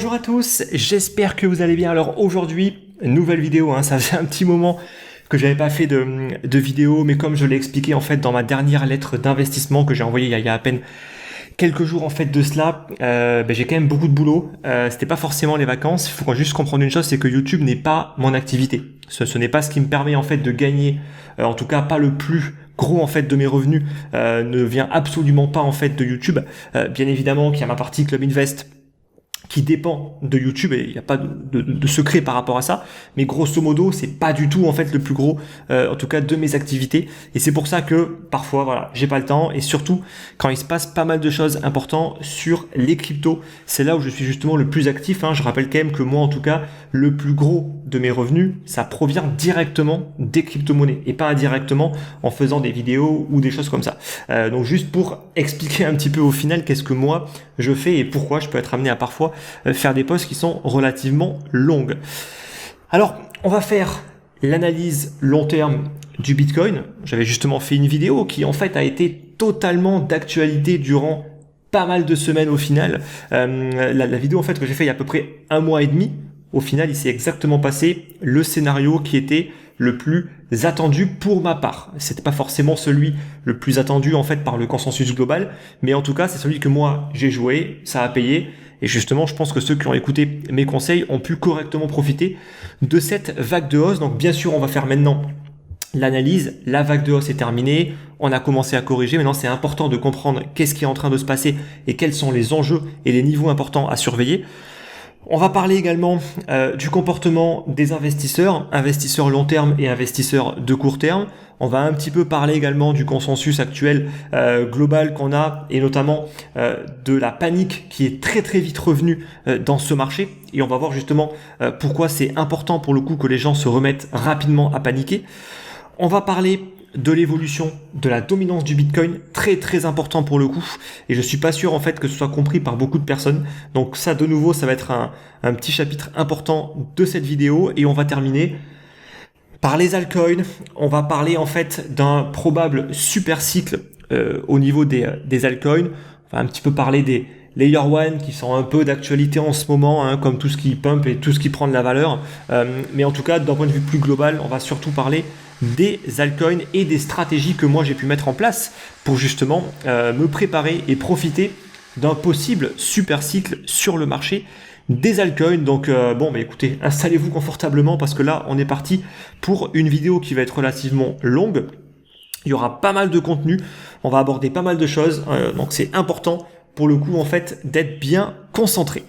Bonjour à tous, j'espère que vous allez bien. Alors aujourd'hui, nouvelle vidéo, ça faisait un petit moment que j'avais pas fait de vidéo, mais comme je l'ai expliqué en fait dans ma dernière lettre d'investissement que j'ai envoyée il y a à peine quelques jours en fait de cela, j'ai quand même beaucoup de boulot. C'était pas forcément les vacances. Il faut juste comprendre une chose, c'est que YouTube n'est pas mon activité. Ce n'est pas ce qui me permet en fait de gagner, en tout cas pas le plus gros en fait de mes revenus, ne vient absolument pas en fait de YouTube. Bien évidemment qu'il y a ma partie Club Invest qui dépend de YouTube et il n'y a pas de secret par rapport à ça, mais grosso modo c'est pas du tout en fait le plus gros en tout cas de mes activités, et c'est pour ça que parfois voilà j'ai pas le temps, et surtout quand il se passe pas mal de choses importantes sur les cryptos, c'est là où je suis justement le plus actif. Je rappelle quand même que moi en tout cas le plus gros de mes revenus ça provient directement des crypto-monnaies et pas indirectement en faisant des vidéos ou des choses comme ça. Donc juste pour expliquer un petit peu au final qu'est-ce que moi je fais et pourquoi je peux être amené à parfois faire des posts qui sont relativement longues. Alors, on va faire l'analyse long terme du Bitcoin. J'avais justement fait une vidéo qui en fait a été totalement d'actualité durant pas mal de semaines au final. La vidéo en fait que j'ai fait il y a à peu près un mois et demi, au final il s'est exactement passé le scénario qui était le plus attendu pour ma part. C'était pas forcément celui le plus attendu en fait par le consensus global, mais en tout cas c'est celui que moi j'ai joué, ça a payé, et justement je pense que ceux qui ont écouté mes conseils ont pu correctement profiter de cette vague de hausse. Donc bien sûr on va faire maintenant l'analyse, la vague de hausse est terminée, on a commencé à corriger, maintenant c'est important de comprendre qu'est-ce qui est en train de se passer et quels sont les enjeux et les niveaux importants à surveiller. On va parler également du comportement des investisseurs long terme et investisseurs de court terme. On va un petit peu parler également du consensus actuel global qu'on a, et notamment de la panique qui est très très vite revenue dans ce marché. Et on va voir justement pourquoi c'est important pour le coup que les gens se remettent rapidement à paniquer. On va parler de l'évolution de la dominance du Bitcoin, très très important pour le coup, et je suis pas sûr en fait que ce soit compris par beaucoup de personnes. Donc ça de nouveau ça va être un petit chapitre important de cette vidéo, et on va terminer par les altcoins. On va parler en fait d'un probable super cycle au niveau des altcoins. On va un petit peu parler des Layer 1 qui sont un peu d'actualité en ce moment, comme tout ce qui pump et tout ce qui prend de la valeur, mais en tout cas d'un point de vue plus global on va surtout parler des altcoins et des stratégies que moi j'ai pu mettre en place pour justement me préparer et profiter d'un possible super cycle sur le marché des altcoins. Donc écoutez, installez-vous confortablement parce que là on est parti pour une vidéo qui va être relativement longue. Il y aura pas mal de contenu, on va aborder pas mal de choses, donc c'est important pour le coup en fait d'être bien concentré.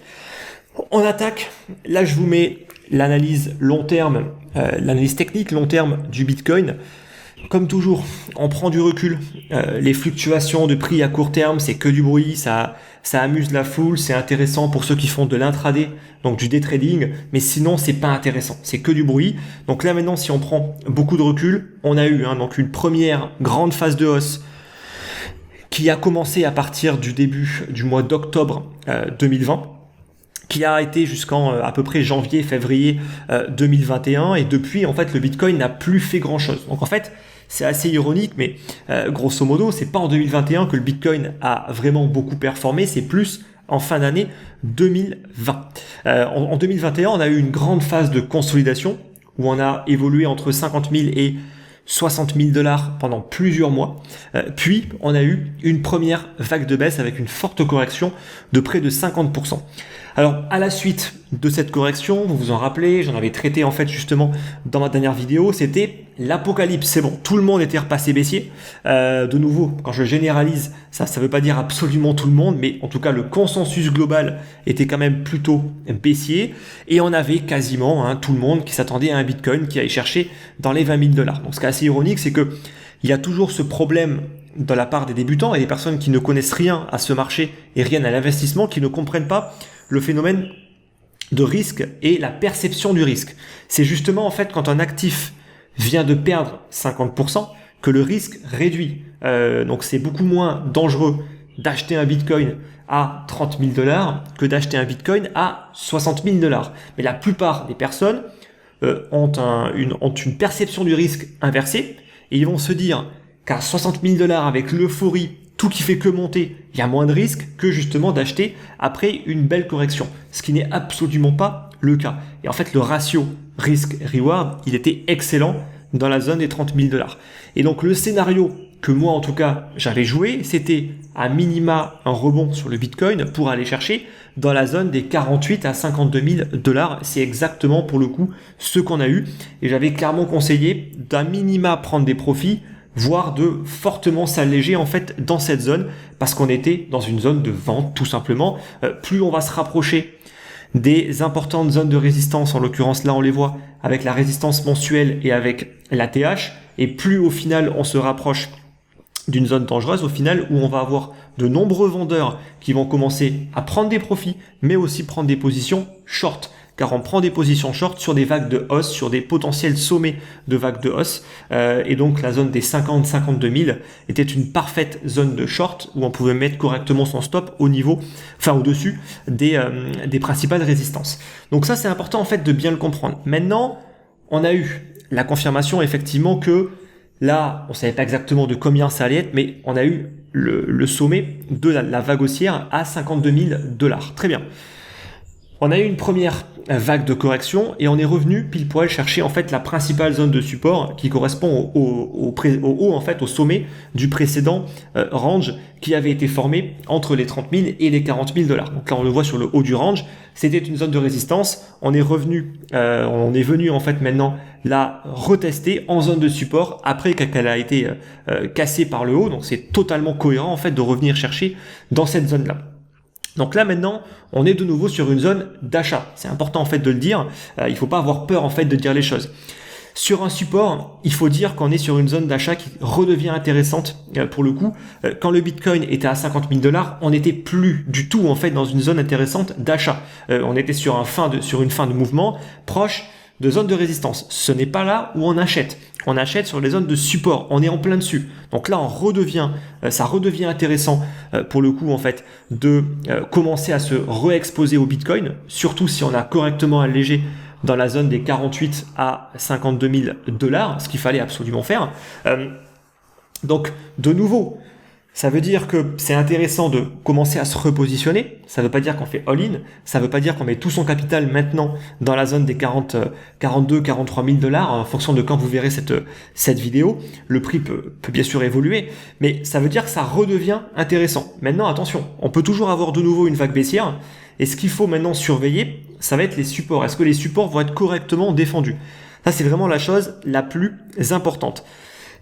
On attaque, là je vous mets l'analyse long terme, l'analyse technique long terme du Bitcoin. Comme toujours, on prend du recul. Les fluctuations de prix à court terme, c'est que du bruit, ça amuse la foule, c'est intéressant pour ceux qui font de l'intraday, donc du day trading, mais sinon c'est pas intéressant, c'est que du bruit. Donc là maintenant, si on prend beaucoup de recul, on a eu donc une première grande phase de hausse qui a commencé à partir du début du mois d'octobre 2020. Qui a été jusqu'en à peu près janvier-février 2021, et depuis en fait le Bitcoin n'a plus fait grand chose. Donc en fait c'est assez ironique, mais grosso modo c'est pas en 2021 que le Bitcoin a vraiment beaucoup performé, c'est plus en fin d'année 2020. En 2021 on a eu une grande phase de consolidation où on a évolué entre 50 000 et 60 000 $ pendant plusieurs mois, puis on a eu une première vague de baisse avec une forte correction de près de 50%. Alors à la suite de cette correction, vous vous en rappelez, j'en avais traité en fait justement dans ma dernière vidéo, c'était l'apocalypse. C'est bon, tout le monde était repassé baissier. De nouveau, quand je généralise, ça veut pas dire absolument tout le monde, mais en tout cas le consensus global était quand même plutôt baissier, et on avait quasiment tout le monde qui s'attendait à un Bitcoin qui allait chercher dans les 20 000 $. Donc ce qui est assez ironique, c'est que il y a toujours ce problème de la part des débutants et des personnes qui ne connaissent rien à ce marché et rien à l'investissement, qui ne comprennent pas le phénomène de risque et la perception du risque. C'est justement en fait quand un actif vient de perdre 50% que le risque réduit. Donc c'est beaucoup moins dangereux d'acheter un Bitcoin à 30 000 $ que d'acheter un Bitcoin à 60 000 $. Mais la plupart des personnes ont une perception du risque inversée, et ils vont se dire qu'à 60 000 $ avec l'euphorie, tout qui fait que monter, il y a moins de risques que justement d'acheter après une belle correction, ce qui n'est absolument pas le cas. Et en fait, le ratio risque-reward, il était excellent dans la zone des 30 000 $. Et donc, le scénario que moi, en tout cas, j'avais joué, c'était à minima un rebond sur le Bitcoin pour aller chercher dans la zone des 48 à 52 000 $. C'est exactement, pour le coup, ce qu'on a eu. Et j'avais clairement conseillé d'à minima prendre des profits, voire de fortement s'alléger en fait dans cette zone, parce qu'on était dans une zone de vente, tout simplement. Plus on va se rapprocher des importantes zones de résistance, en l'occurrence là on les voit avec la résistance mensuelle et avec la TH, et plus au final on se rapproche d'une zone dangereuse au final où on va avoir de nombreux vendeurs qui vont commencer à prendre des profits, mais aussi prendre des positions short, car on prend des positions short sur des vagues de hausse, sur des potentiels sommets de vagues de hausse, et donc la zone des 50-52 000 était une parfaite zone de short où on pouvait mettre correctement son stop au niveau, enfin au-dessus des principales résistances. Donc ça c'est important en fait de bien le comprendre. Maintenant, on a eu la confirmation effectivement que là, on savait pas exactement de combien ça allait être, mais on a eu le sommet de la vague haussière à 52 000 $. Très bien. On a eu une première vague de correction et on est revenu pile poil chercher en fait la principale zone de support qui correspond au haut en fait au sommet du précédent range qui avait été formé entre les 30 000 et les 40 000 $. Donc là on le voit sur le haut du range, c'était une zone de résistance. On est venu en fait maintenant la retester en zone de support après qu'elle a été cassée par le haut. Donc c'est totalement cohérent en fait de revenir chercher dans cette zone là. Donc là maintenant, on est de nouveau sur une zone d'achat. C'est important en fait de le dire. Il faut pas avoir peur en fait de dire les choses. Sur un support, il faut dire qu'on est sur une zone d'achat qui redevient intéressante pour le coup. Quand le Bitcoin était à 50 000 $, on n'était plus du tout en fait dans une zone intéressante d'achat. On était sur une fin de mouvement proche de zone de résistance. Ce n'est pas là où on achète. On achète sur les zones de support. On est en plein dessus. Donc là, ça redevient intéressant pour le coup en fait de commencer à se re-exposer au Bitcoin, surtout si on a correctement allégé dans la zone des 48 à 52 000 $, ce qu'il fallait absolument faire. Donc de nouveau, ça veut dire que c'est intéressant de commencer à se repositionner. Ça ne veut pas dire qu'on fait all-in. Ça ne veut pas dire qu'on met tout son capital maintenant dans la zone des 42, 43 000 $. En fonction de quand vous verrez cette vidéo, le prix peut bien sûr évoluer. Mais ça veut dire que ça redevient intéressant. Maintenant, attention, on peut toujours avoir de nouveau une vague baissière. Et ce qu'il faut maintenant surveiller, ça va être les supports. Est-ce que les supports vont être correctement défendus? Ça, c'est vraiment la chose la plus importante.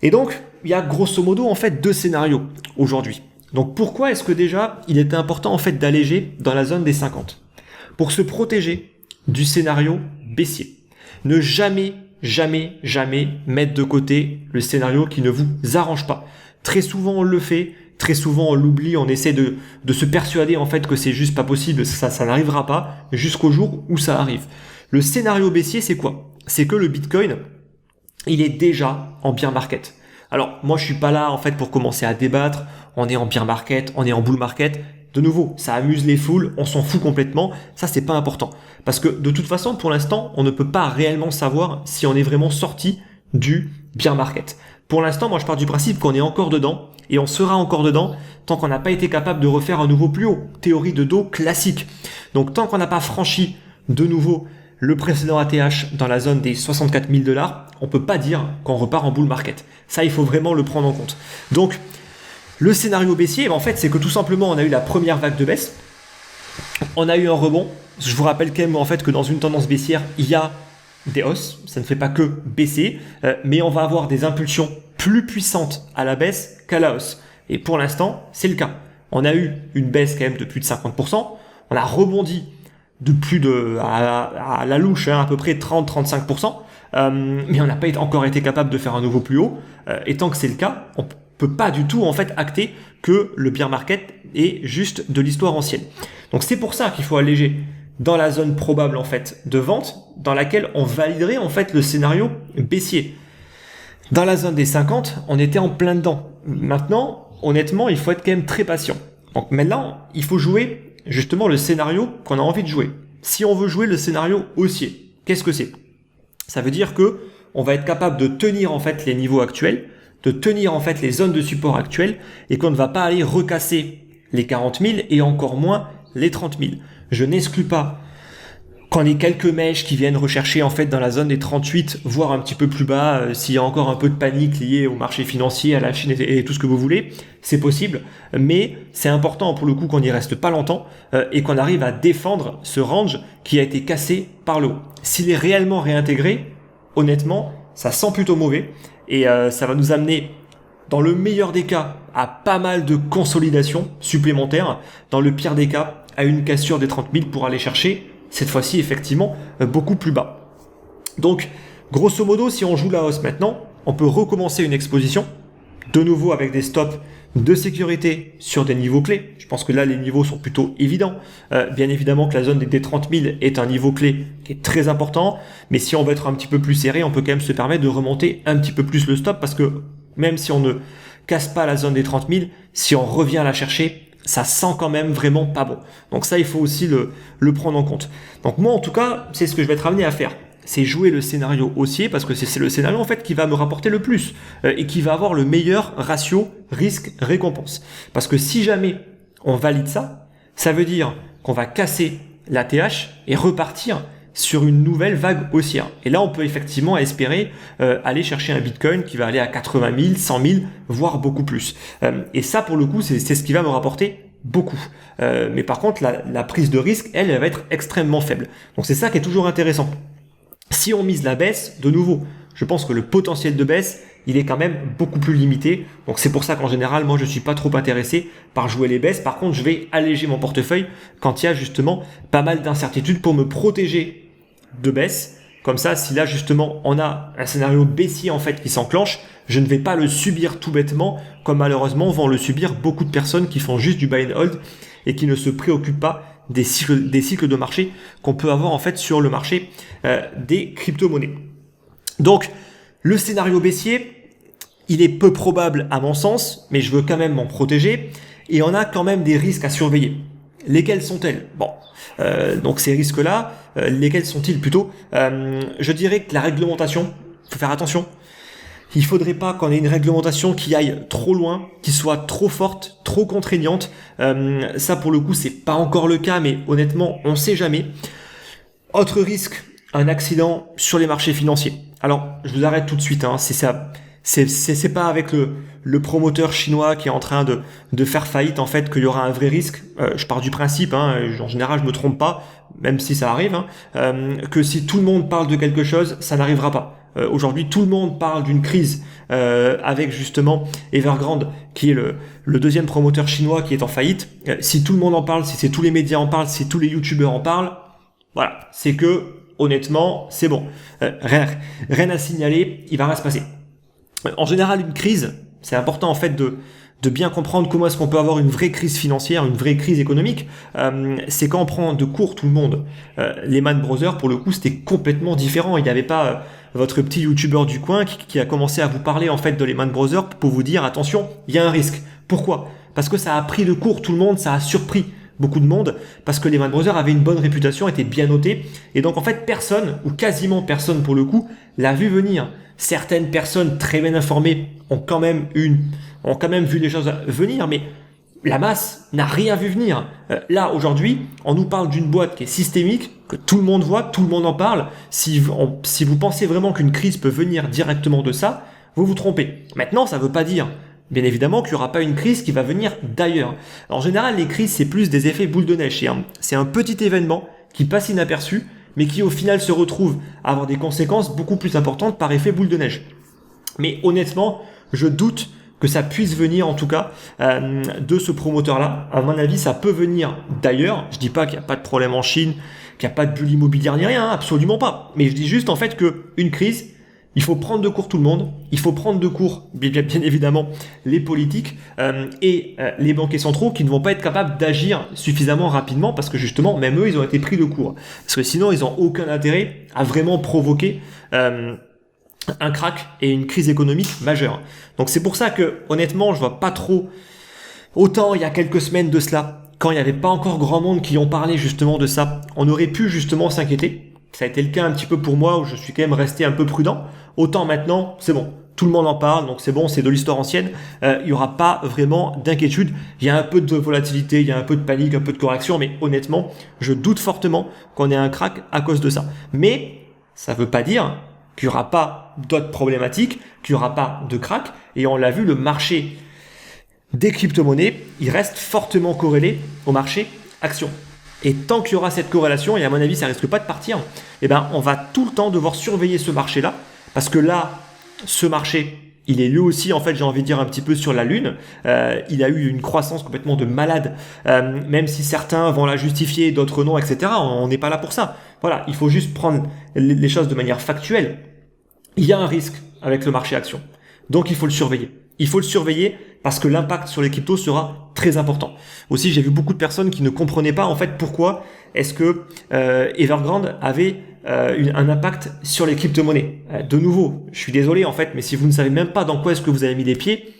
Et donc, il y a grosso modo en fait deux scénarios aujourd'hui. Donc pourquoi est-ce que déjà il était important en fait d'alléger dans la zone des 50? Pour se protéger du scénario baissier. Ne jamais mettre de côté le scénario qui ne vous arrange pas. Très souvent on le fait, très souvent on l'oublie, on essaie de se persuader en fait que c'est juste pas possible, ça n'arrivera pas jusqu'au jour où ça arrive. Le scénario baissier c'est quoi? C'est que le Bitcoin il est déjà en bear market. Alors, moi, je suis pas là, en fait, pour commencer à débattre. On est en bear market, on est en bull market. De nouveau, ça amuse les foules, on s'en fout complètement. Ça, c'est pas important. Parce que, de toute façon, pour l'instant, on ne peut pas réellement savoir si on est vraiment sorti du bear market. Pour l'instant, moi, je pars du principe qu'on est encore dedans et on sera encore dedans tant qu'on n'a pas été capable de refaire un nouveau plus haut. Théorie de dos classique. Donc, tant qu'on n'a pas franchi de nouveau le précédent ATH dans la zone des 64 000 $, on peut pas dire qu'on repart en bull market. Ça, il faut vraiment le prendre en compte. Donc, le scénario baissier, en fait, c'est que tout simplement, on a eu la première vague de baisse. On a eu un rebond. Je vous rappelle quand même, en fait, que dans une tendance baissière, il y a des hausses. Ça ne fait pas que baisser, mais on va avoir des impulsions plus puissantes à la baisse qu'à la hausse. Et pour l'instant, c'est le cas. On a eu une baisse quand même de plus de 50%. On a rebondi à la louche, à peu près 30-35%, mais on n'a pas encore été capable de faire un nouveau plus haut, et tant que c'est le cas, on peut pas du tout en fait acter que le bear market est juste de l'histoire ancienne. Donc c'est pour ça qu'il faut alléger dans la zone probable en fait de vente, dans laquelle on validerait en fait le scénario baissier. Dans la zone des 50, on était en plein dedans. Maintenant, honnêtement, il faut être quand même très patient. Donc maintenant, il faut jouer justement le scénario qu'on a envie de jouer. Si on veut jouer le scénario haussier, qu'est-ce que c'est? Ça veut dire que on va être capable de tenir en fait les niveaux actuels de tenir en fait les zones de support actuelles et qu'on ne va pas aller recasser les 40 000 et encore moins les 30 000. Je n'exclus pas quand les quelques mèches qui viennent rechercher en fait dans la zone des 38, voire un petit peu plus bas, s'il y a encore un peu de panique liée au marché financier, à la Chine et tout ce que vous voulez, c'est possible, mais c'est important pour le coup qu'on n'y reste pas longtemps et qu'on arrive à défendre ce range qui a été cassé par le haut. S'il est réellement réintégré, honnêtement, ça sent plutôt mauvais et ça va nous amener dans le meilleur des cas à pas mal de consolidation supplémentaire, dans le pire des cas à une cassure des 30 000 pour aller chercher cette fois-ci effectivement beaucoup plus bas. Donc grosso modo, si on joue la hausse maintenant, on peut recommencer une exposition, de nouveau avec des stops de sécurité sur des niveaux clés. Je pense que là les niveaux sont plutôt évidents. Bien évidemment que la zone des 30 000 est un niveau clé qui est très important, mais si on veut être un petit peu plus serré, on peut quand même se permettre de remonter un petit peu plus le stop, parce que même si on ne casse pas la zone des 30 000, si on revient à la chercher, ça sent quand même vraiment pas bon. Donc ça, il faut aussi le prendre en compte. Donc moi, en tout cas, c'est ce que je vais être amené à faire. C'est jouer le scénario haussier, parce que c'est le scénario en fait qui va me rapporter le plus et qui va avoir le meilleur ratio risque-récompense. Parce que si jamais on valide ça, ça veut dire qu'on va casser la TH et repartir sur une nouvelle vague haussière. Et là, on peut effectivement espérer aller chercher un Bitcoin qui va aller à 80 000, 100 000, voire beaucoup plus. Et ça, pour le coup, c'est ce qui va me rapporter beaucoup. Mais par contre, la prise de risque, elle va être extrêmement faible. Donc c'est ça qui est toujours intéressant. Si on mise la baisse, de nouveau, je pense que le potentiel de baisse, il est quand même beaucoup plus limité. Donc c'est pour ça qu'en général, moi, je suis pas trop intéressé par jouer les baisses. Par contre, je vais alléger mon portefeuille quand il y a justement pas mal d'incertitudes pour me protéger de baisse. Comme ça, si là justement on a un scénario baissier en fait qui s'enclenche, je ne vais pas le subir tout bêtement, comme malheureusement vont le subir beaucoup de personnes qui font juste du buy and hold et qui ne se préoccupent pas des cycles de marché qu'on peut avoir en fait sur le marché des crypto-monnaies. Donc le scénario baissier, il est peu probable à mon sens, mais je veux quand même m'en protéger et on a quand même des risques à surveiller. Lesquels sont-elles ? Bon, donc ces risques-là, lesquels sont-ils plutôt ? Je dirais que la réglementation, il faut faire attention. Il faudrait pas qu'on ait une réglementation qui aille trop loin, qui soit trop forte, trop contraignante. Ça, pour le coup, c'est pas encore le cas, mais honnêtement, on sait jamais. Autre risque, un accident sur les marchés financiers. Alors, je vous arrête tout de suite, hein, c'est ça. C'est pas avec le promoteur chinois qui est en train de faire faillite en fait qu'il y aura un vrai risque. Je pars du principe, hein, en général je me trompe pas, même si ça arrive, que si tout le monde parle de quelque chose, ça n'arrivera pas. Aujourd'hui, tout le monde parle d'une crise avec justement Evergrande, qui est le deuxième promoteur chinois qui est en faillite. Si tout le monde en parle, si c'est tous les médias en parlent, si tous les youtubeurs en parlent, voilà, c'est que honnêtement, c'est bon. Rien à signaler, il va rien se passer. En général, une crise, c'est important en fait de bien comprendre comment est-ce qu'on peut avoir une vraie crise financière, une vraie crise économique. C'est quand on prend de court tout le monde. Lehman Brothers, pour le coup, c'était complètement différent. Il n'y avait pas votre petit youtubeur du coin qui a commencé à vous parler en fait de Lehman Brothers pour vous dire attention, il y a un risque. Pourquoi ? Parce que ça a pris de court tout le monde, ça a surpris beaucoup de monde, parce que Lehman Brothers avait une bonne réputation, était bien noté, et donc en fait personne, ou quasiment personne pour le coup, l'a vu venir. Certaines personnes très bien informées ont quand même vu les choses venir, mais la masse n'a rien vu venir. Là, aujourd'hui, on nous parle d'une boîte qui est systémique, que tout le monde voit, tout le monde en parle. Si vous pensez vraiment qu'une crise peut venir directement de ça, vous vous trompez. Maintenant, ça ne veut pas dire, bien évidemment, qu'il n'y aura pas une crise qui va venir d'ailleurs. En général, les crises, c'est plus des effets boule de neige. C'est un petit événement qui passe inaperçu, mais qui au final se retrouve à avoir des conséquences beaucoup plus importantes par effet boule de neige. Mais honnêtement, je doute que ça puisse venir en tout cas de ce promoteur-là. À mon avis, ça peut venir d'ailleurs. Je dis pas qu'il n'y a pas de problème en Chine, qu'il n'y a pas de bulle immobilière ni rien, absolument pas. Mais je dis juste en fait qu'une crise, il faut prendre de court tout le monde, il faut prendre de court bien évidemment les politiques et les banquiers centraux qui ne vont pas être capables d'agir suffisamment rapidement parce que justement, même eux, ils ont été pris de court. Parce que sinon, ils n'ont aucun intérêt à vraiment provoquer un crack et une crise économique majeure. Donc c'est pour ça que honnêtement, je vois pas trop. Autant il y a quelques semaines de cela, quand il n'y avait pas encore grand monde qui ont parlé justement de ça, on aurait pu justement s'inquiéter. Ça a été le cas un petit peu pour moi où je suis quand même resté un peu prudent. Autant maintenant, c'est bon. tout le monde en parle, donc c'est bon, c'est de l'histoire ancienne, il n'y aura pas vraiment d'inquiétude. Il y a un peu de volatilité, il y a un peu de panique, un peu de correction, mais honnêtement, je doute fortement qu'on ait un crack à cause de ça. Mais ça ne veut pas dire qu'il n'y aura pas d'autres problématiques, qu'il n'y aura pas de crack, et on l'a vu, le marché des crypto-monnaies, il reste fortement corrélé au marché action. Et tant qu'il y aura cette corrélation, et à mon avis ça risque pas de partir, eh ben, on va tout le temps devoir surveiller ce marché-là, parce que là, ce marché, il est lui aussi, en fait, j'ai envie de dire un petit peu sur la lune. Il a eu une croissance complètement de malade, même si certains vont la justifier, d'autres non, etc. On n'est pas là pour ça. Voilà, il faut juste prendre les choses de manière factuelle. Il y a un risque avec le marché action, donc il faut le surveiller. Il faut le surveiller parce que l'impact sur les cryptos sera très important. Aussi, j'ai vu beaucoup de personnes qui ne comprenaient pas en fait pourquoi est-ce que Evergrande avait un impact sur les crypto-monnaies. De nouveau, je suis désolé en fait, mais si vous ne savez même pas dans quoi est-ce que vous avez mis les pieds,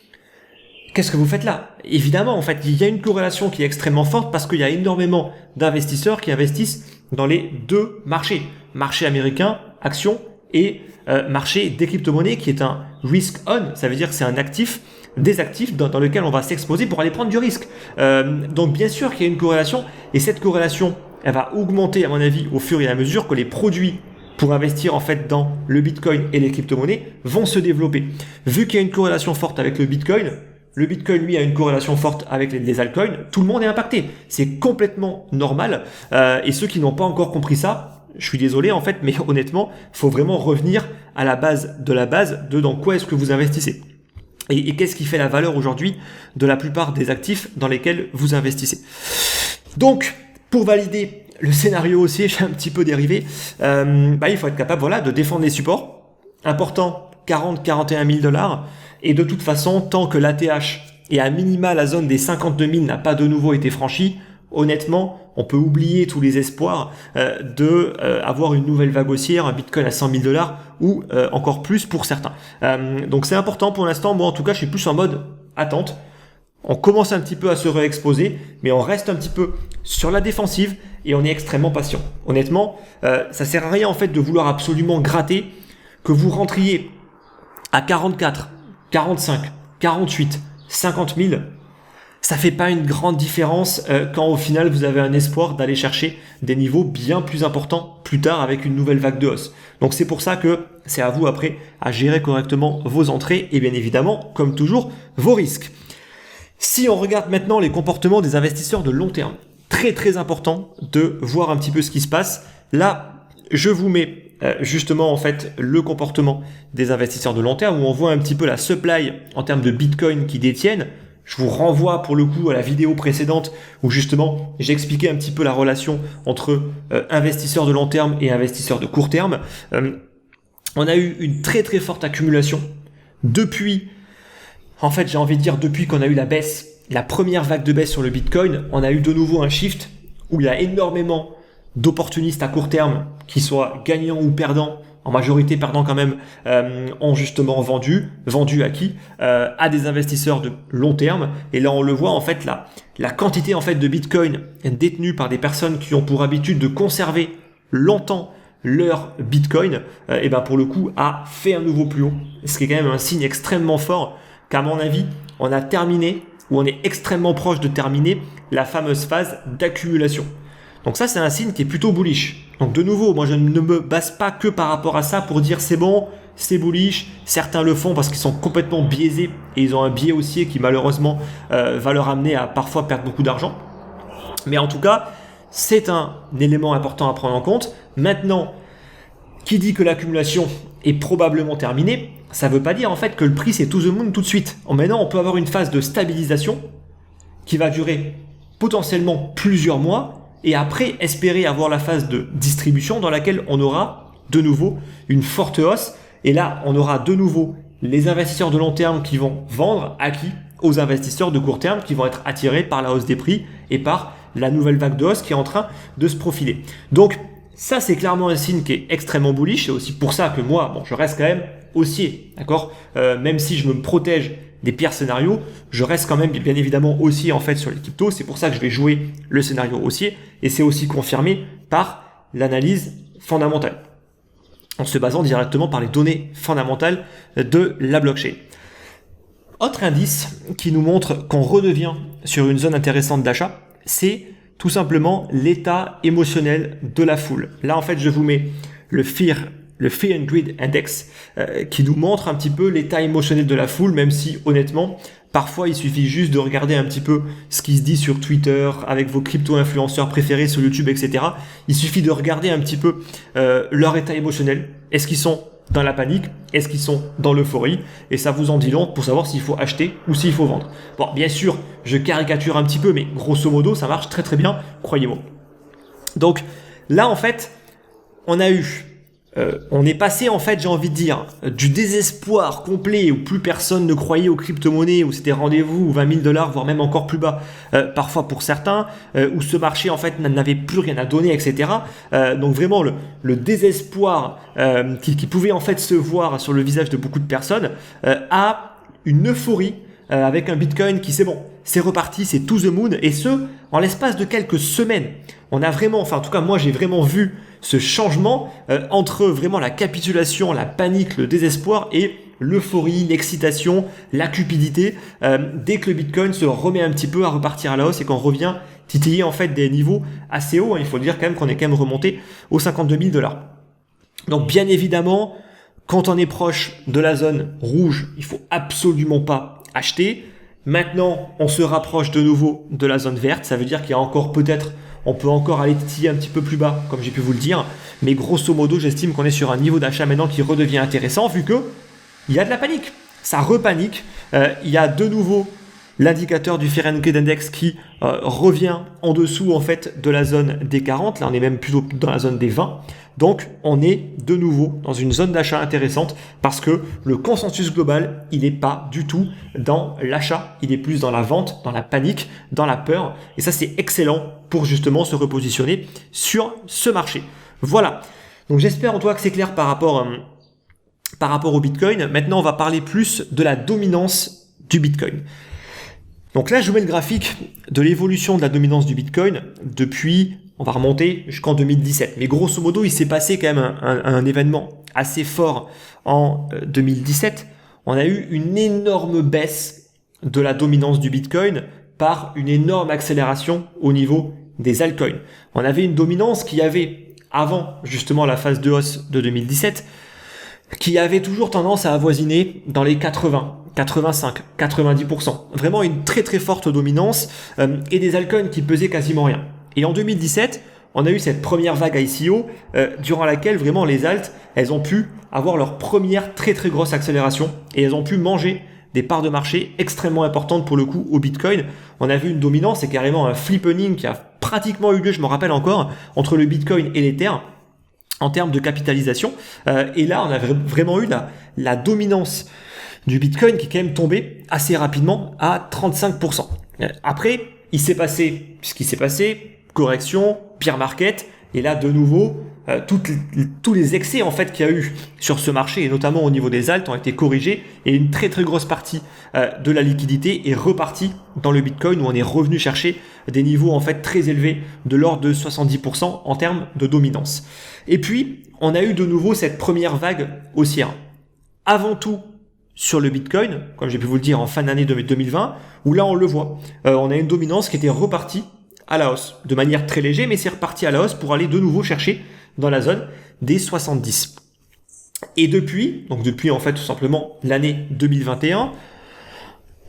qu'est-ce que vous faites là? Évidemment, en fait, il y a une corrélation qui est extrêmement forte parce qu'il y a énormément d'investisseurs qui investissent dans les deux marchés. Marché américain, actions, et marché des crypto-monnaies qui est un risk-on, ça veut dire que c'est un actif, des actifs dans lequel on va s'exposer pour aller prendre du risque. Donc bien sûr qu'il y a une corrélation, et cette corrélation, elle va augmenter à mon avis au fur et à mesure que les produits pour investir en fait dans le Bitcoin et les crypto-monnaies vont se développer. Vu qu'il y a une corrélation forte avec le Bitcoin lui a une corrélation forte avec les altcoins, tout le monde est impacté. C'est complètement normal, et ceux qui n'ont pas encore compris ça, je suis désolé en fait, mais honnêtement, faut vraiment revenir à la base de dans quoi est-ce que vous investissez. Et qu'est-ce qui fait la valeur aujourd'hui de la plupart des actifs dans lesquels vous investissez. Donc, pour valider le scénario haussier, j'ai un petit peu dérivé, il faut être capable de défendre les supports. Important, 40-41 000 $. Et de toute façon, tant que l'ATH et à minima la zone des 52 000 n'a pas de nouveau été franchie, honnêtement, on peut oublier tous les espoirs avoir une nouvelle vague haussière, un Bitcoin à 100 000 $ ou encore plus pour certains. Donc c'est important pour l'instant. Moi en tout cas, je suis plus en mode attente. On commence un petit peu à se réexposer, mais on reste un petit peu sur la défensive et on est extrêmement patient. Honnêtement, ça sert à rien en fait de vouloir absolument gratter, que vous rentriez à 44, 45, 48, 50 000. Ça fait pas une grande différence quand au final vous avez un espoir d'aller chercher des niveaux bien plus importants plus tard avec une nouvelle vague de hausse. Donc c'est pour ça que c'est à vous après à gérer correctement vos entrées et bien évidemment, comme toujours, vos risques. Si on regarde maintenant les comportements des investisseurs de long terme, très très important de voir un petit peu ce qui se passe. Là, je vous mets justement en fait le comportement des investisseurs de long terme où on voit un petit peu la supply en termes de Bitcoin qu'ils détiennent. Je vous renvoie pour le coup à la vidéo précédente où justement j'expliquais un petit peu la relation entre investisseurs de long terme et investisseurs de court terme. On a eu une très très forte accumulation depuis, en fait j'ai envie de dire depuis qu'on a eu la baisse, la première vague de baisse sur le Bitcoin, on a eu de nouveau un shift où il y a énormément d'opportunistes à court terme qui soient gagnants ou perdants, en majorité perdants quand même, ont justement vendu à qui? À des investisseurs de long terme. Et là on le voit en fait la quantité en fait de Bitcoin détenue par des personnes qui ont pour habitude de conserver longtemps leur Bitcoin, et ben pour le coup a fait un nouveau plus haut. Ce qui est quand même un signe extrêmement fort qu'à mon avis on a terminé, ou on est extrêmement proche de terminer la fameuse phase d'accumulation. Donc ça, c'est un signe qui est plutôt bullish. Donc de nouveau, moi je ne me base pas que par rapport à ça pour dire c'est bon, c'est bullish. Certains le font parce qu'ils sont complètement biaisés et ils ont un biais haussier qui malheureusement va leur amener à parfois perdre beaucoup d'argent. Mais en tout cas, c'est un élément important à prendre en compte. Maintenant, qui dit que l'accumulation est probablement terminée, ça ne veut pas dire en fait que le prix c'est to the moon tout de suite. Maintenant, on peut avoir une phase de stabilisation qui va durer potentiellement plusieurs mois. Et après, espérer avoir la phase de distribution dans laquelle on aura de nouveau une forte hausse. Et là, on aura de nouveau les investisseurs de long terme qui vont vendre à qui? Aux investisseurs de court terme qui vont être attirés par la hausse des prix et par la nouvelle vague de hausse qui est en train de se profiler. Donc, ça, c'est clairement un signe qui est extrêmement bullish. C'est aussi pour ça que moi, je reste quand même haussier, d'accord? Même si je me protège des pires scénarios, je reste quand même bien évidemment haussier en fait sur les cryptos. C'est pour ça que je vais jouer le scénario haussier et c'est aussi confirmé par l'analyse fondamentale. en se basant directement par les données fondamentales de la blockchain. Autre indice qui nous montre qu'on redevient sur une zone intéressante d'achat, c'est tout simplement l'état émotionnel de la foule. Là, en fait, je vous mets le Fear and Greed Index qui nous montre un petit peu l'état émotionnel de la foule, même si honnêtement, parfois il suffit juste de regarder un petit peu ce qui se dit sur Twitter avec vos crypto-influenceurs préférés sur YouTube, etc. Il suffit de regarder un petit peu leur état émotionnel. Est-ce qu'ils sont dans la panique? Est-ce qu'ils sont dans l'euphorie? Et ça vous en dit long pour savoir s'il faut acheter ou s'il faut vendre. Bon, bien sûr, je caricature un petit peu, mais grosso modo, ça marche très très bien, croyez-moi. Donc là, en fait, on est passé, en fait, j'ai envie de dire, du désespoir complet où plus personne ne croyait aux crypto-monnaies, où c'était rendez-vous 20 000 $, voire même encore plus bas, parfois pour certains, où ce marché, en fait, n'avait plus rien à donner, etc. Donc vraiment, le désespoir qui pouvait, en fait, se voir sur le visage de beaucoup de personnes, a une euphorie avec un Bitcoin qui, c'est bon, c'est reparti, c'est to the moon, et ce, en l'espace de quelques semaines. On a vraiment, enfin, en tout cas, moi, j'ai vraiment vu ce changement entre vraiment la capitulation, la panique, le désespoir et l'euphorie, l'excitation, la cupidité dès que le Bitcoin se remet un petit peu à repartir à la hausse et qu'on revient titiller en fait des niveaux assez hauts. Il faut dire quand même qu'on est quand même remonté aux 52 000 $. Donc bien évidemment, quand on est proche de la zone rouge, il faut absolument pas acheter. Maintenant, on se rapproche de nouveau de la zone verte. Ça veut dire qu'il y a encore peut-être, on peut encore aller titiller un petit peu plus bas, comme j'ai pu vous le dire. Mais grosso modo, j'estime qu'on est sur un niveau d'achat maintenant qui redevient intéressant vu que il y a de la panique. Ça repanique. Il y a de nouveau l'indicateur du Fear and Greed Index qui revient en dessous en fait de la zone des 40. Là, on est même plutôt dans la zone des 20. Donc, on est de nouveau dans une zone d'achat intéressante parce que le consensus global, il n'est pas du tout dans l'achat. Il est plus dans la vente, dans la panique, dans la peur. Et ça, c'est excellent pour justement se repositionner sur ce marché. Voilà. Donc, j'espère en tout cas que c'est clair par rapport au Bitcoin. Maintenant, on va parler plus de la dominance du Bitcoin. Donc là, je vous mets le graphique de l'évolution de la dominance du Bitcoin depuis, on va remonter jusqu'en 2017. Mais grosso modo, il s'est passé quand même un événement assez fort en 2017. On a eu une énorme baisse de la dominance du Bitcoin par une énorme accélération au niveau des altcoins. On avait une dominance qui avait, avant justement la phase de hausse de 2017, qui avait toujours tendance à avoisiner dans les 80, 85, 90%. Vraiment une très très forte dominance et des altcoins qui pesaient quasiment rien. Et en 2017, on a eu cette première vague ICO durant laquelle vraiment les alts, elles ont pu avoir leur première très très grosse accélération et elles ont pu manger des parts de marché extrêmement importantes pour le coup au Bitcoin. On a vu une dominance et carrément un flippening qui a pratiquement eu lieu, je me rappelle encore, entre le Bitcoin et l'Ether en termes de capitalisation. Et là, on a vraiment eu la dominance du Bitcoin qui est quand même tombé assez rapidement à 35%. Après, il s'est passé ce qui s'est passé, correction, bear market, et là de nouveau, tous les excès en fait qu'il y a eu sur ce marché, et notamment au niveau des alts, ont été corrigés, et une très très grosse partie de la liquidité est repartie dans le Bitcoin, où on est revenu chercher des niveaux en fait très élevés, de l'ordre de 70% en termes de dominance. Et puis, on a eu de nouveau cette première vague haussière. Avant tout, sur le Bitcoin, comme j'ai pu vous le dire en fin d'année 2020, où là on le voit, on a une dominance qui était repartie à la hausse, de manière très légère, mais c'est reparti à la hausse pour aller de nouveau chercher dans la zone des 70. Et depuis en fait tout simplement l'année 2021,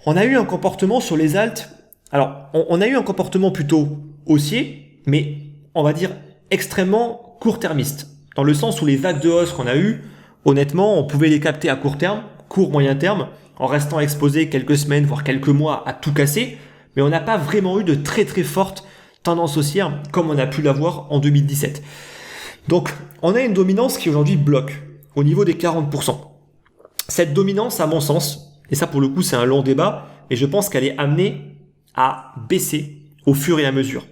on a eu un comportement sur les alts, alors on a eu un comportement plutôt haussier, mais on va dire extrêmement court-termiste, dans le sens où les vagues de hausse qu'on a eues, honnêtement, on pouvait les capter à court terme, court moyen terme, en restant exposé quelques semaines, voire quelques mois à tout casser, mais on n'a pas vraiment eu de très très forte tendance haussière comme on a pu l'avoir en 2017. Donc, on a une dominance qui aujourd'hui bloque au niveau des 40%. Cette dominance, à mon sens, et ça pour le coup c'est un long débat, et je pense qu'elle est amenée à baisser au fur et à mesure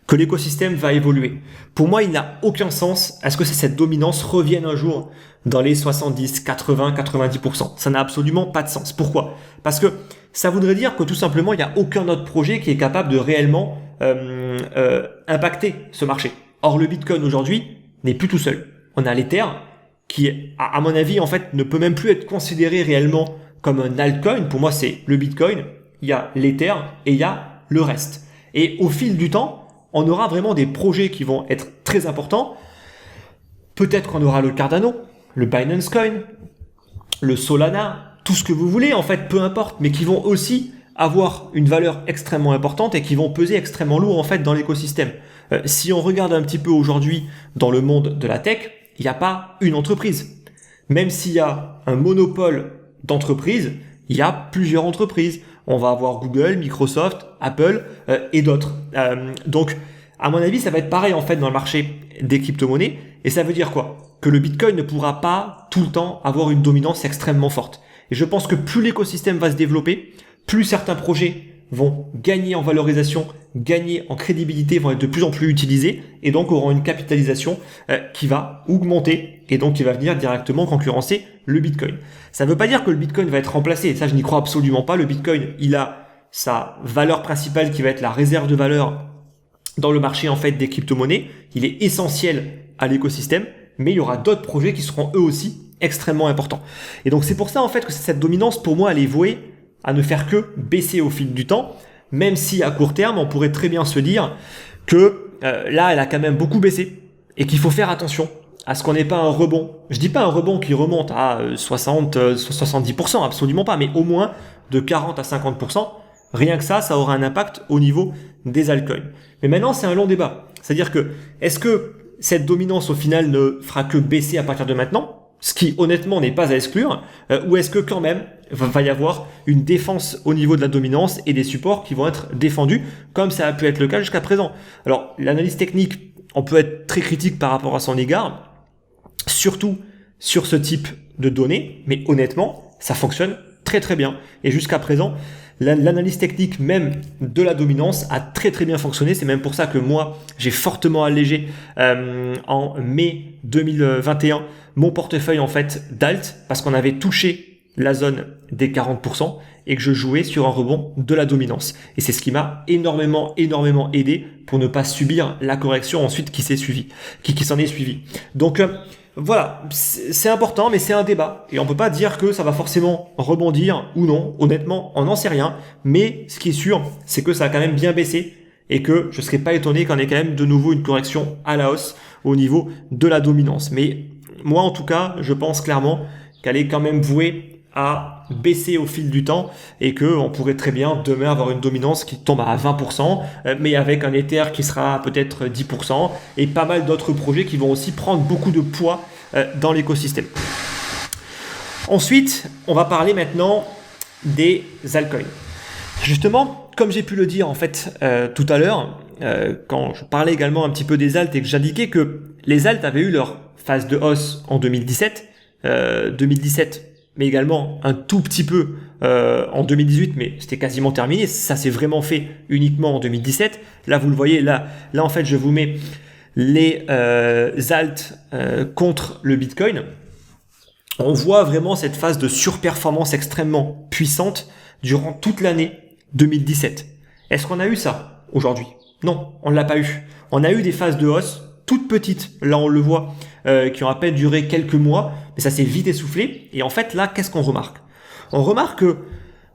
que l'écosystème va évoluer. Pour moi, il n'a aucun sens à ce que cette dominance revienne un jour dans les 70, 80, 90%. Ça n'a absolument pas de sens. Pourquoi ? Parce que ça voudrait dire que tout simplement, il n'y a aucun autre projet qui est capable de réellement impacter ce marché. Or, le Bitcoin aujourd'hui n'est plus tout seul. On a l'Ether qui, à mon avis, en fait, ne peut même plus être considéré réellement comme un altcoin. Pour moi, c'est le Bitcoin, il y a l'Ether et il y a le reste. Et au fil du temps, on aura vraiment des projets qui vont être très importants. Peut-être qu'on aura le Cardano, le Binance Coin, le Solana, tout ce que vous voulez, en fait, peu importe, mais qui vont aussi avoir une valeur extrêmement importante et qui vont peser extrêmement lourd, en fait, dans l'écosystème. Si on regarde un petit peu aujourd'hui dans le monde de la tech, il n'y a pas une entreprise. Même s'il y a un monopole d'entreprises, il y a plusieurs entreprises. On va avoir Google, Microsoft, Apple et d'autres. Donc, à mon avis, ça va être pareil en fait dans le marché des crypto-monnaies. Et ça veut dire quoi? Que le Bitcoin ne pourra pas tout le temps avoir une dominance extrêmement forte. Et je pense que plus l'écosystème va se développer, plus certains projets vont gagner en valorisation, gagner en crédibilité, vont être de plus en plus utilisés et donc auront une capitalisation qui va augmenter et donc qui va venir directement concurrencer le Bitcoin. Ça ne veut pas dire que le Bitcoin va être remplacé, ça je n'y crois absolument pas. Le Bitcoin, il a sa valeur principale qui va être la réserve de valeur dans le marché en fait des crypto-monnaies. Il est essentiel à l'écosystème, mais il y aura d'autres projets qui seront eux aussi extrêmement importants. Et donc c'est pour ça en fait que cette dominance pour moi elle est vouée à ne faire que baisser au fil du temps, même si à court terme, on pourrait très bien se dire que là, elle a quand même beaucoup baissé et qu'il faut faire attention à ce qu'on n'ait pas un rebond. Je dis pas un rebond qui remonte à 70%, absolument pas, mais au moins de 40 à 50%. Rien que ça aura un impact au niveau des altcoins. Mais maintenant, c'est un long débat. C'est-à-dire que, est-ce que cette dominance au final ne fera que baisser à partir de maintenant ? Ce qui honnêtement n'est pas à exclure, ou est-ce que quand même va y avoir une défense au niveau de la dominance et des supports qui vont être défendus, comme ça a pu être le cas jusqu'à présent. Alors l'analyse technique, on peut être très critique par rapport à son égard, surtout sur ce type de données, mais honnêtement, ça fonctionne très très bien. Et jusqu'à présent, l'analyse technique même de la dominance a très très bien fonctionné. C'est même pour ça que moi, j'ai fortement allégé en mai 2021 mon portefeuille en fait d'alt parce qu'on avait touché la zone des 40% et que je jouais sur un rebond de la dominance. Et c'est ce qui m'a énormément aidé pour ne pas subir la correction ensuite qui s'est suivie, qui s'en est suivie. Donc voilà, c'est important, mais c'est un débat. Et on peut pas dire que ça va forcément rebondir ou non. Honnêtement, on n'en sait rien. Mais ce qui est sûr, c'est que ça a quand même bien baissé et que je serais pas étonné qu'on ait quand même de nouveau une correction à la hausse au niveau de la dominance. Mais moi, en tout cas, je pense clairement qu'elle est quand même vouée à baisser au fil du temps et que on pourrait très bien demain avoir une dominance qui tombe à 20%, mais avec un Ether qui sera peut-être 10% et pas mal d'autres projets qui vont aussi prendre beaucoup de poids dans l'écosystème. Ensuite, on va parler maintenant des altcoins. Justement, comme j'ai pu le dire en fait tout à l'heure, quand je parlais également un petit peu des alts et que j'indiquais que les alts avaient eu leur phase de hausse en 2017, mais également un tout petit peu en 2018, mais c'était quasiment terminé. Ça s'est vraiment fait uniquement en 2017. Là, vous le voyez, là en fait, je vous mets les alts contre le Bitcoin. On voit vraiment cette phase de surperformance extrêmement puissante durant toute l'année 2017. Est-ce qu'on a eu ça aujourd'hui? Non, on ne l'a pas eu. On a eu des phases de hausse toutes petites, là on le voit, qui ont à peine duré quelques mois, mais ça s'est vite essoufflé. Et en fait là, qu'est-ce qu'on remarque? On remarque que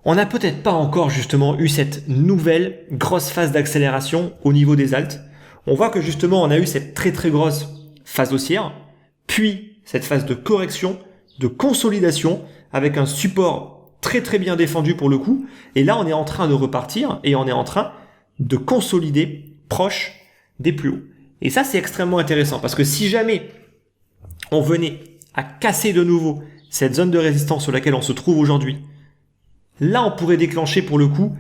on n'a peut-être pas encore justement eu cette nouvelle grosse phase d'accélération au niveau des alts. On voit que justement on a eu cette très très grosse phase haussière, puis cette phase de correction, de consolidation, avec un support très très bien défendu pour le coup. Et là on est en train de repartir et on est en train de consolider proche des plus hauts. Et ça, c'est extrêmement intéressant parce que si jamais on venait à casser de nouveau cette zone de résistance sur laquelle on se trouve aujourd'hui, là, on pourrait déclencher pour le coup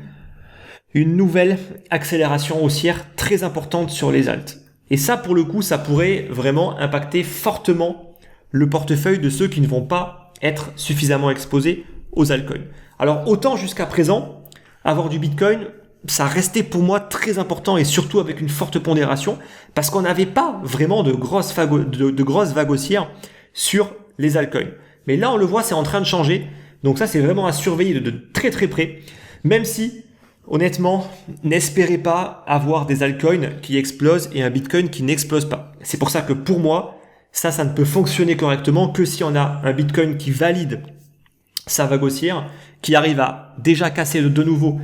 une nouvelle accélération haussière très importante sur les alts. Et ça, pour le coup, ça pourrait vraiment impacter fortement le portefeuille de ceux qui ne vont pas être suffisamment exposés aux altcoins. Alors, autant jusqu'à présent, avoir du Bitcoin, ça restait pour moi très important et surtout avec une forte pondération parce qu'on n'avait pas vraiment de grosses vagues haussières sur les altcoins. Mais là, on le voit, c'est en train de changer. Donc ça, c'est vraiment à surveiller de très très près. Même si, honnêtement, n'espérez pas avoir des altcoins qui explosent et un Bitcoin qui n'explose pas. C'est pour ça que pour moi, Ça ne peut fonctionner correctement que si on a un Bitcoin qui valide sa vague haussière, qui arrive à déjà casser de nouveau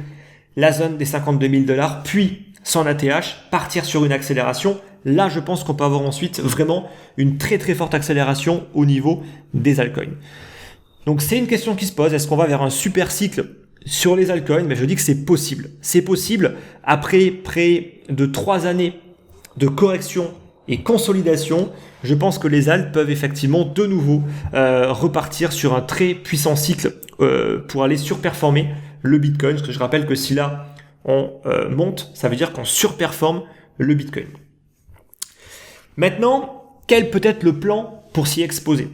la zone des 52 000 $, puis son ATH, partir sur une accélération. Là, je pense qu'on peut avoir ensuite vraiment une très très forte accélération au niveau des altcoins. Donc c'est une question qui se pose, est-ce qu'on va vers un super cycle sur les altcoins? Mais je dis que c'est possible. C'est possible après près de 3 années de correction et consolidation. Je pense que les alts peuvent effectivement de nouveau repartir sur un très puissant cycle pour aller surperformer le Bitcoin. Parce que je rappelle que si là on monte, ça veut dire qu'on surperforme le Bitcoin. Maintenant, quel peut être le plan pour s'y exposer?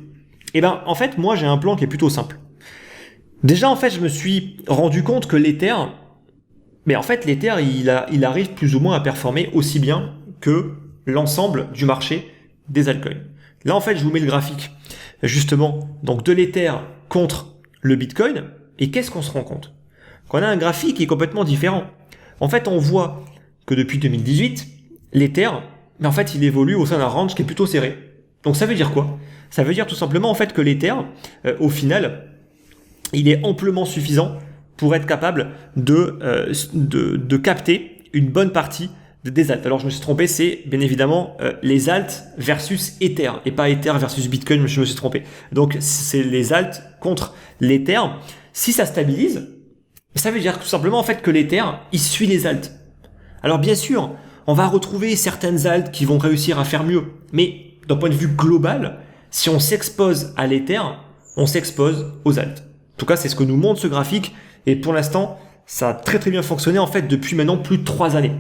Eh bien, en fait, moi, j'ai un plan qui est plutôt simple. Déjà, en fait, je me suis rendu compte que l'Ether, mais en fait, l'Ether, il arrive plus ou moins à performer aussi bien que l'ensemble du marché des altcoins. Là, en fait, je vous mets le graphique, justement, donc de l'Ether contre le Bitcoin. Et qu'est-ce qu'on se rend compte? Qu'on a un graphique qui est complètement différent. En fait, on voit que depuis 2018, l'Ether, mais en fait, il évolue au sein d'un range qui est plutôt serré. Donc, ça veut dire quoi? Ça veut dire tout simplement, en fait, que l'Ether, au final, il est amplement suffisant pour être capable de capter une bonne partie des alts. Alors, je me suis trompé, c'est bien évidemment les alts versus Ether, et pas Ether versus Bitcoin, je me suis trompé. Donc, c'est les alts contre l'Ether. Si ça stabilise, ça veut dire tout simplement, en fait, que l'Ether, il suit les alts. Alors, bien sûr, on va retrouver certaines alts qui vont réussir à faire mieux. Mais d'un point de vue global, si on s'expose à l'Ether, on s'expose aux alts. En tout cas, c'est ce que nous montre ce graphique. Et pour l'instant, ça a très très bien fonctionné en fait depuis maintenant plus de 3 années.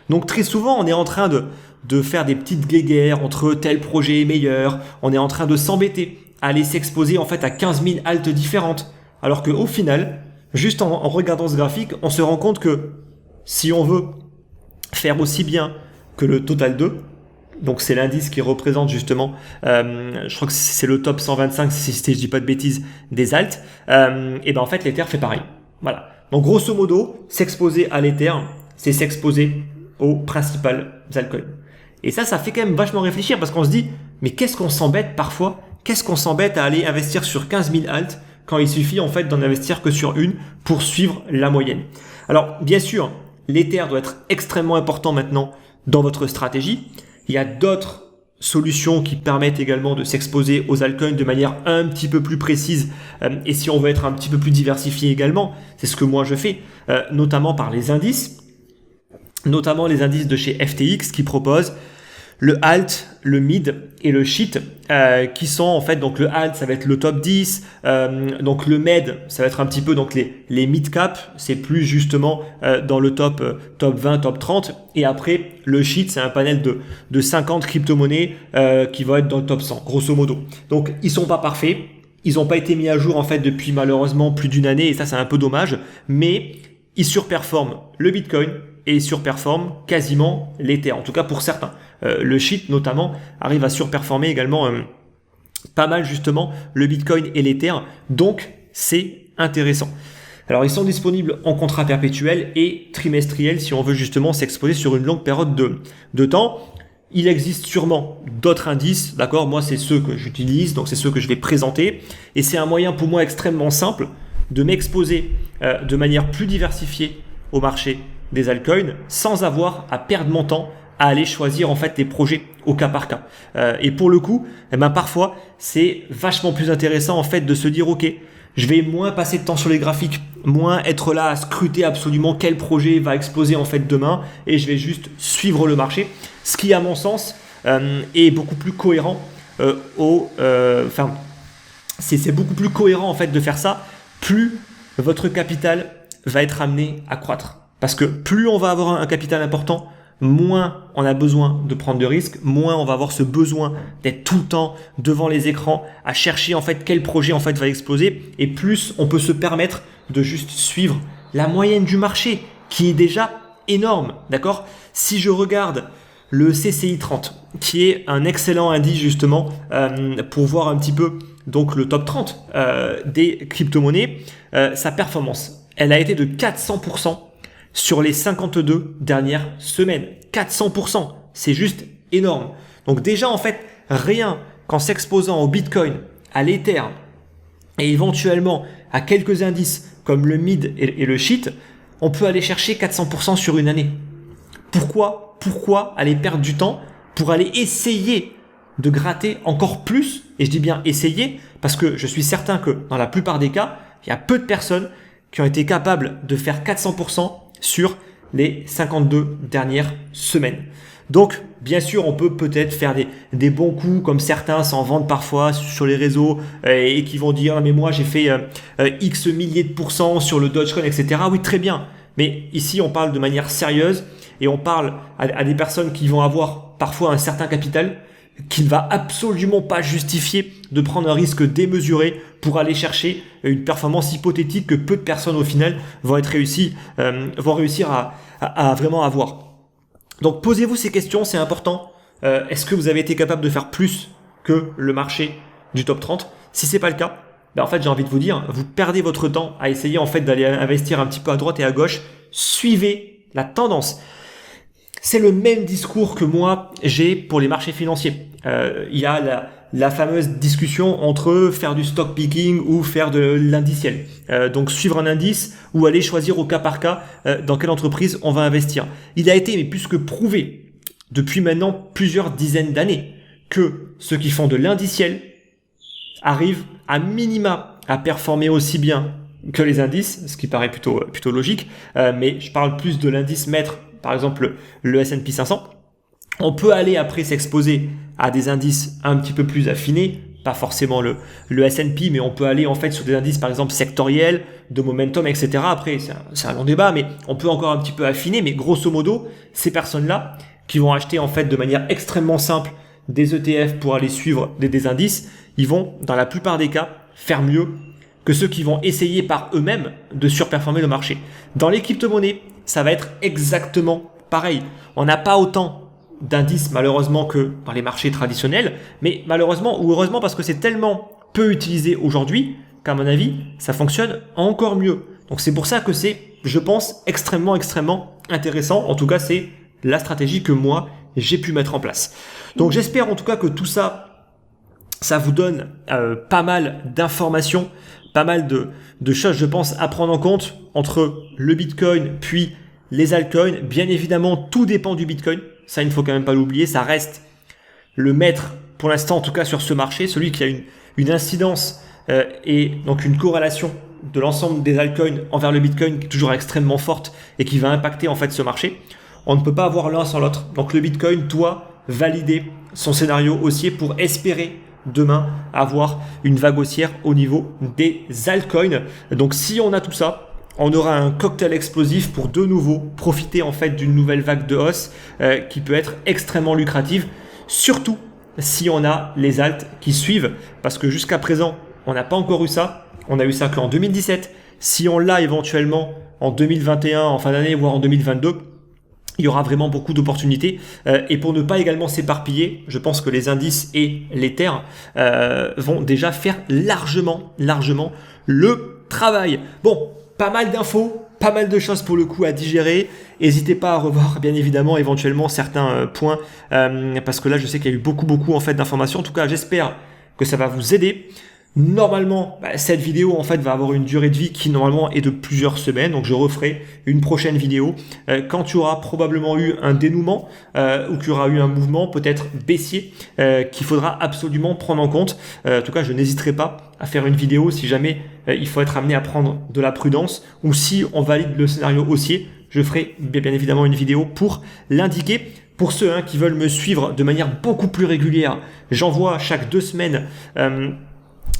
Donc très souvent, on est en train de faire des petites guéguerres entre tel projet est meilleur. On est en train de s'embêter à aller s'exposer en fait à 15 000 alts différentes. Alors qu'au final, juste en regardant ce graphique, on se rend compte que si on veut faire aussi bien que le Total 2, donc c'est l'indice qui représente justement, je crois que c'est le top 125 si je dis pas de bêtises des alts, et ben en fait l'Ether fait pareil. Voilà. Donc grosso modo, s'exposer à l'Ether, c'est s'exposer aux principales altcoins. Et ça fait quand même vachement réfléchir parce qu'on se dit, mais qu'est-ce qu'on s'embête parfois? Qu'est-ce qu'on s'embête à aller investir sur 15 000 alts quand il suffit en fait d'en investir que sur une pour suivre la moyenne? Alors bien sûr, l'Ether doit être extrêmement important maintenant dans votre stratégie. Il y a d'autres solutions qui permettent également de s'exposer aux altcoins de manière un petit peu plus précise. Et si on veut être un petit peu plus diversifié également, c'est ce que moi je fais, notamment par les indices, notamment les indices de chez FTX qui proposent le alt, le mid et le shit, qui sont en fait, donc le alt ça va être le top 10, donc le med ça va être un petit peu donc les mid cap, c'est plus justement dans le top 20, top 30, et après le shit c'est un panel de 50 crypto-monnaies qui vont être dans le top 100 grosso modo. Donc ils sont pas parfaits, ils n'ont pas été mis à jour en fait depuis malheureusement plus d'une année, et ça c'est un peu dommage, mais ils surperforment le Bitcoin et surperforment quasiment l'Ether, en tout cas pour certains. Le shit notamment arrive à surperformer également pas mal justement le Bitcoin et l'Ether, donc c'est intéressant. Alors ils sont disponibles en contrat perpétuel et trimestriel si on veut justement s'exposer sur une longue période de temps. Il existe sûrement d'autres indices, d'accord? Moi c'est ceux que j'utilise, donc c'est ceux que je vais présenter, et c'est un moyen pour moi extrêmement simple de m'exposer de manière plus diversifiée au marché des altcoins sans avoir à perdre mon temps à aller choisir en fait des projets au cas par cas. Et pour le coup, eh ben, parfois c'est vachement plus intéressant en fait de se dire ok, je vais moins passer de temps sur les graphiques, moins être là à scruter absolument quel projet va exploser en fait demain, et je vais juste suivre le marché, ce qui à mon sens est beaucoup plus cohérent c'est beaucoup plus cohérent en fait de faire ça. Plus votre capital va être amené à croître. Parce que plus on va avoir un capital important, moins on a besoin de prendre de risques, moins on va avoir ce besoin d'être tout le temps devant les écrans à chercher en fait quel projet en fait va exploser, et plus on peut se permettre de juste suivre la moyenne du marché qui est déjà énorme, d'accord? Si je regarde le CCI 30, qui est un excellent indice justement pour voir un petit peu donc le top 30 des crypto-monnaies, sa performance, elle a été de 400% sur les 52 dernières semaines. 400%, c'est juste énorme. Donc déjà en fait, rien qu'en s'exposant au Bitcoin, à l'Ether et éventuellement à quelques indices comme le mid et le shit, on peut aller chercher 400% sur une année. Pourquoi aller perdre du temps pour aller essayer de gratter encore plus? Et je dis bien essayer parce que je suis certain que dans la plupart des cas, il y a peu de personnes qui ont été capables de faire 400% sur les 52 dernières semaines. Donc, bien sûr, on peut peut-être faire des bons coups, comme certains s'en vendent parfois sur les réseaux et qui vont dire « mais moi j'ai fait X milliers de pourcents sur le Dogecoin, etc. » Oui, très bien. Mais ici, on parle de manière sérieuse et on parle à des personnes qui vont avoir parfois un certain capital qui ne va absolument pas justifier de prendre un risque démesuré pour aller chercher une performance hypothétique que peu de personnes au final vont réussir à vraiment avoir. Donc posez-vous ces questions, c'est important. Est-ce que vous avez été capable de faire plus que le marché du top 30 ? Si c'est pas le cas, en fait j'ai envie de vous dire, vous perdez votre temps à essayer en fait d'aller investir un petit peu à droite et à gauche. Suivez la tendance. C'est le même discours que moi j'ai pour les marchés financiers. Il y a la fameuse discussion entre faire du stock picking ou faire de l'indiciel. Donc suivre un indice ou aller choisir au cas par cas dans quelle entreprise on va investir. Il a été plus que prouvé depuis maintenant plusieurs dizaines d'années que ceux qui font de l'indiciel arrivent à minima à performer aussi bien que les indices, ce qui paraît plutôt logique, mais je parle plus de l'indice maître, par exemple le S&P 500. On peut aller après s'exposer à des indices un petit peu plus affinés, pas forcément le S&P, mais on peut aller en fait sur des indices par exemple sectoriels, de momentum, etc. Après, c'est un long débat, mais on peut encore un petit peu affiner, mais grosso modo, ces personnes-là qui vont acheter en fait de manière extrêmement simple des ETF pour aller suivre des indices, ils vont dans la plupart des cas faire mieux que ceux qui vont essayer par eux-mêmes de surperformer le marché. Dans les crypto-monnaies, ça va être exactement pareil. On n'a pas autant d'indices malheureusement que dans les marchés traditionnels, mais malheureusement ou heureusement parce que c'est tellement peu utilisé aujourd'hui qu'à mon avis, ça fonctionne encore mieux. Donc c'est pour ça que c'est, je pense, extrêmement intéressant. En tout cas, c'est la stratégie que moi, j'ai pu mettre en place. Donc j'espère en tout cas que tout ça, ça vous donne pas mal d'informations, pas mal de choses, je pense, à prendre en compte entre le Bitcoin puis les altcoins. Bien évidemment, tout dépend du Bitcoin. Ça, il ne faut quand même pas l'oublier. Ça reste le maître, pour l'instant, en tout cas sur ce marché, celui qui a une incidence et donc une corrélation de l'ensemble des altcoins envers le Bitcoin qui est toujours extrêmement forte et qui va impacter en fait ce marché. On ne peut pas avoir l'un sans l'autre. Donc le Bitcoin doit valider son scénario haussier pour espérer demain avoir une vague haussière au niveau des altcoins. Donc si on a tout ça, on aura un cocktail explosif pour de nouveau profiter en fait d'une nouvelle vague de hausse qui peut être extrêmement lucrative, surtout si on a les alts qui suivent, parce que jusqu'à présent on n'a pas encore eu ça. On a eu ça qu'en 2017. Si on l'a éventuellement en 2021, en fin d'année, voire en 2022, il y aura vraiment beaucoup d'opportunités. Et pour ne pas également s'éparpiller, je pense que les indices et les terres vont déjà faire largement le travail. Bon, pas mal d'infos, pas mal de choses pour le coup à digérer. N'hésitez pas à revoir bien évidemment éventuellement certains points parce que là je sais qu'il y a eu beaucoup en fait d'informations. En tout cas, j'espère que ça va vous aider. Normalement, cette vidéo en fait va avoir une durée de vie qui normalement est de plusieurs semaines, donc je referai une prochaine vidéo quand tu auras probablement eu un dénouement ou qu'il y aura eu un mouvement peut-être baissier qu'il faudra absolument prendre en compte. En tout cas, je n'hésiterai pas à faire une vidéo si jamais il faut être amené à prendre de la prudence ou si on valide le scénario haussier, je ferai bien évidemment une vidéo pour l'indiquer. Pour ceux qui veulent me suivre de manière beaucoup plus régulière, j'envoie chaque 2 semaines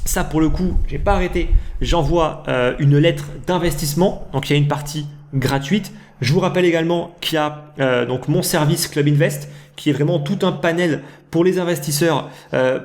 ça pour le coup, j'ai pas arrêté. J'envoie une lettre d'investissement, donc il y a une partie gratuite. Je vous rappelle également qu'il y a donc mon service Club Invest, qui est vraiment tout un panel pour les investisseurs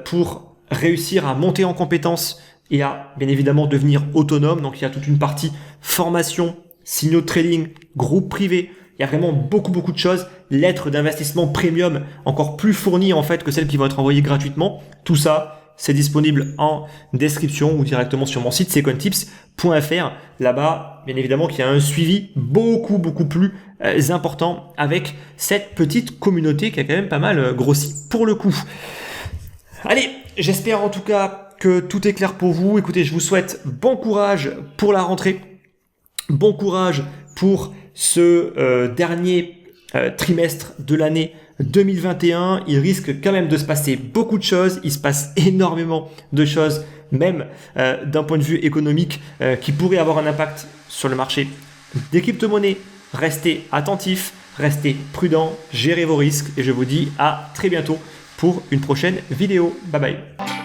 pour réussir à monter en compétences et à bien évidemment devenir autonome. Donc il y a toute une partie formation, signaux de trading, groupe privé. Il y a vraiment beaucoup de choses. Lettres d'investissement premium, encore plus fournies en fait que celles qui vont être envoyées gratuitement. Tout ça, c'est disponible en description ou directement sur mon site sequentips.fr. Là-bas, bien évidemment, qu'il y a un suivi beaucoup plus important avec cette petite communauté qui a quand même pas mal grossi pour le coup. Allez, J'espère en tout cas que tout est clair pour vous. Écoutez, je vous souhaite bon courage pour la rentrée. Bon courage pour ce dernier trimestre de l'année 2021. Il risque quand même de se passer beaucoup de choses. Il se passe énormément de choses, même d'un point de vue économique, qui pourraient avoir un impact sur le marché des crypto-monnaies. Restez attentifs, restez prudents, gérez vos risques et je vous dis à très bientôt pour une prochaine vidéo. Bye bye.